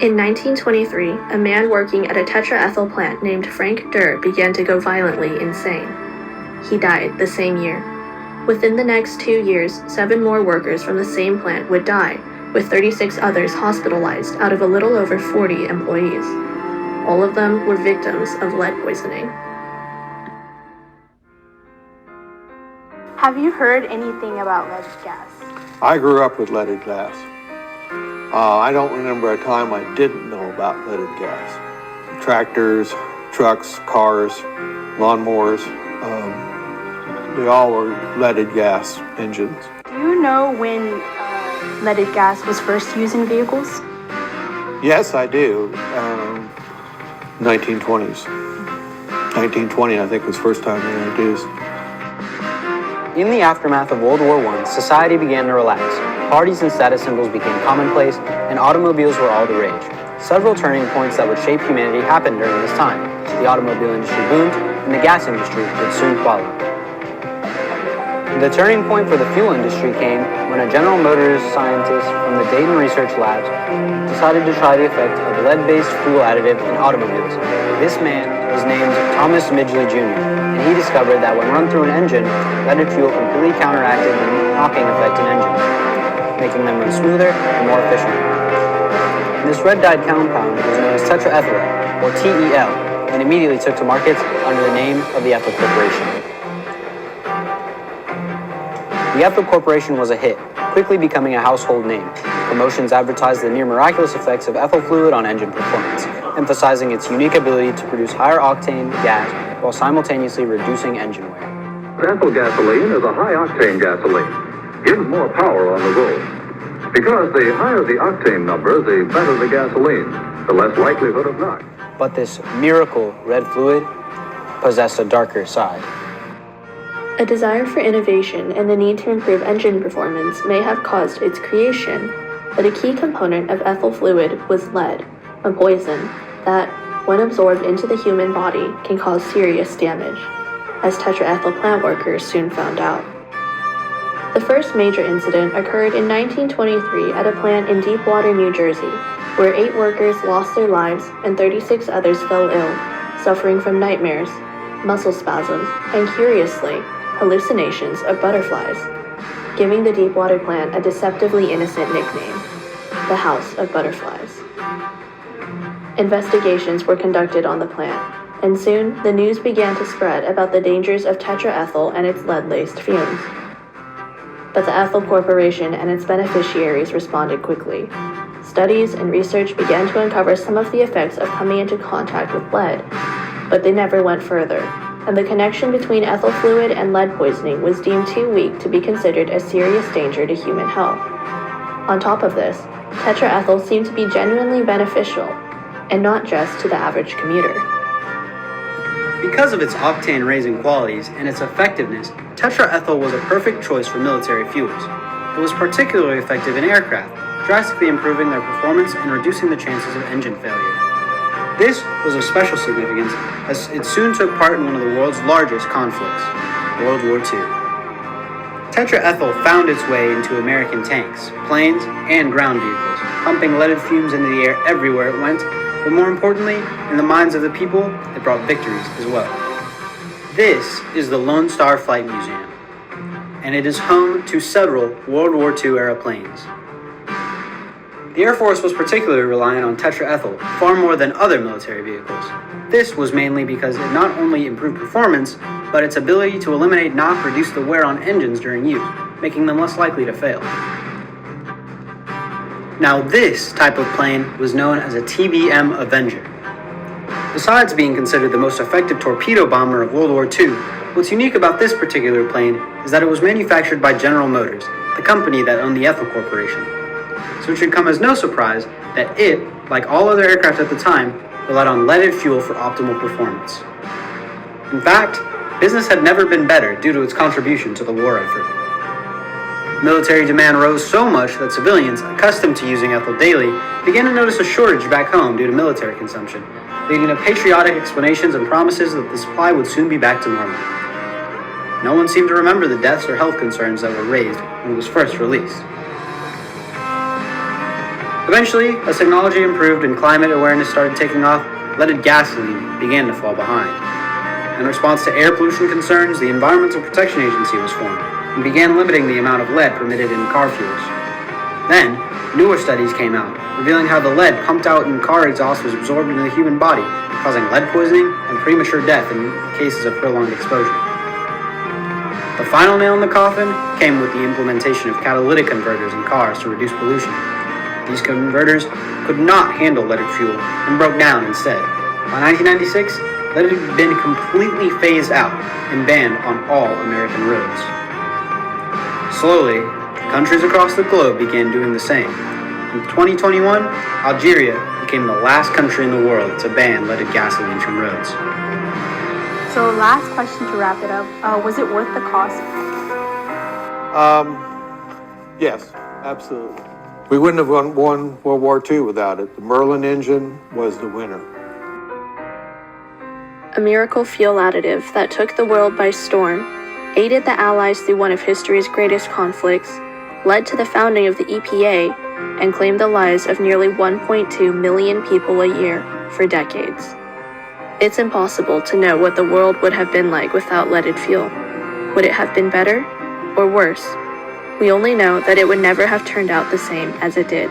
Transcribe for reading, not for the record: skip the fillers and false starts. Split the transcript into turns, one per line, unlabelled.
In 1923, a man working at a tetraethyl plant named Frank Durr began to go violently insane. He died the same year. Within the next 2 years, 7 more workers from the same plant would die, with 36 others hospitalized out of a little over 40 employees. All of them were victims of lead poisoning.
Have you heard anything about lead gas?
I grew up with leaded gas. I don't remember a time I didn't know about leaded gas. Tractors, trucks, cars, lawnmowers, they all were leaded gas engines.
Do you know when leaded gas was first used in vehicles?
Yes, I do. 1920s. 1920, I think, was the first time they introduced.
In the aftermath of World War I, society began to relax. Parties and status symbols became commonplace, and automobiles were all the rage. Several turning points that would shape humanity happened during this time. The automobile industry boomed, and the gas industry would soon follow. The turning point for the fuel industry came when a General Motors scientist from the Dayton Research Labs decided to try the effect of lead-based fuel additive in automobiles. This man was named Thomas Midgley Jr., and he discovered that when run through an engine, leaded fuel completely counteracted the knocking effect in engines, making them run smoother and more efficiently. This red-dyed compound was known as Tetraethyl, or TEL, and immediately took to markets under the name of the Ethyl Corporation. The Ethyl Corporation was a hit, quickly becoming a household name. Promotions advertised the near miraculous effects of ethyl fluid on engine performance, emphasizing its unique ability to produce higher octane gas while simultaneously reducing engine wear.
Ethyl gasoline is a high-octane gasoline. Gives more power on the road. Because the higher the octane number, the better the gasoline, the less likelihood of knock.
But this miracle red fluid possessed a darker side.
A desire for innovation and the need to improve engine performance may have caused its creation, but a key component of ethyl fluid was lead, a poison that, when absorbed into the human body, can cause serious damage, as tetraethyl plant workers soon found out. The first major incident occurred in 1923 at a plant in Deepwater, New Jersey, where 8 workers lost their lives and 36 others fell ill, suffering from nightmares, muscle spasms, and curiously, hallucinations of butterflies, giving the Deepwater plant a deceptively innocent nickname, the House of Butterflies. Investigations were conducted on the plant, and soon the news began to spread about the dangers of tetraethyl and its lead-laced fumes. But the Ethyl Corporation and its beneficiaries responded quickly. Studies and research began to uncover some of the effects of coming into contact with lead, but they never went further, and the connection between ethyl fluid and lead poisoning was deemed too weak to be considered a serious danger to human health. On top of this, tetraethyl seemed to be genuinely beneficial, and not just to the average commuter.
Because of its octane-raising qualities and its effectiveness, tetraethyl was a perfect choice for military fuels. It was particularly effective in aircraft, drastically improving their performance and reducing the chances of engine failure. This was of special significance as it soon took part in one of the world's largest conflicts, World War II. Tetraethyl found its way into American tanks, planes, and ground vehicles, pumping leaded fumes into the air everywhere it went, but more importantly, in the minds of the people, it brought victories as well. This is the Lone Star Flight Museum, and it is home to several World War II era planes. The Air Force was particularly reliant on tetraethyl far more than other military vehicles. This was mainly because it not only improved performance, but its ability to eliminate knock reduced the wear on engines during use, making them less likely to fail. Now this type of plane was known as a TBM Avenger. Besides being considered the most effective torpedo bomber of World War II, what's unique about this particular plane is that it was manufactured by General Motors, the company that owned the Ethyl Corporation. So it should come as no surprise that it, like all other aircraft at the time, relied on leaded fuel for optimal performance. In fact, business had never been better due to its contribution to the war effort. Military demand rose so much that civilians, accustomed to using ethyl daily, began to notice a shortage back home due to military consumption, leading to patriotic explanations and promises that the supply would soon be back to normal. No one seemed to remember the deaths or health concerns that were raised when it was first released. Eventually, as technology improved and climate awareness started taking off, leaded gasoline began to fall behind. In response to air pollution concerns, the Environmental Protection Agency was formed and began limiting the amount of lead permitted in car fuels. Then, newer studies came out, revealing how the lead pumped out in car exhaust was absorbed into the human body, causing lead poisoning and premature death in cases of prolonged exposure. The final nail in the coffin came with the implementation of catalytic converters in cars to reduce pollution. These converters could not handle leaded fuel and broke down instead. By 1996, lead had been completely phased out and banned on all American roads. Slowly, countries across the globe began doing the same. In 2021, Algeria became the last country in the world to ban leaded gasoline from roads.
So last question to wrap it up. Was it worth the cost?
Yes, absolutely. We wouldn't have won World War II without it. The Merlin engine was the winner.
A miracle fuel additive that took the world by storm, aided the Allies through one of history's greatest conflicts, led to the founding of the EPA, and claimed the lives of nearly 1.2 million people a year for decades. It's impossible to know what the world would have been like without leaded fuel. Would it have been better or worse? We only know that it would never have turned out the same as it did.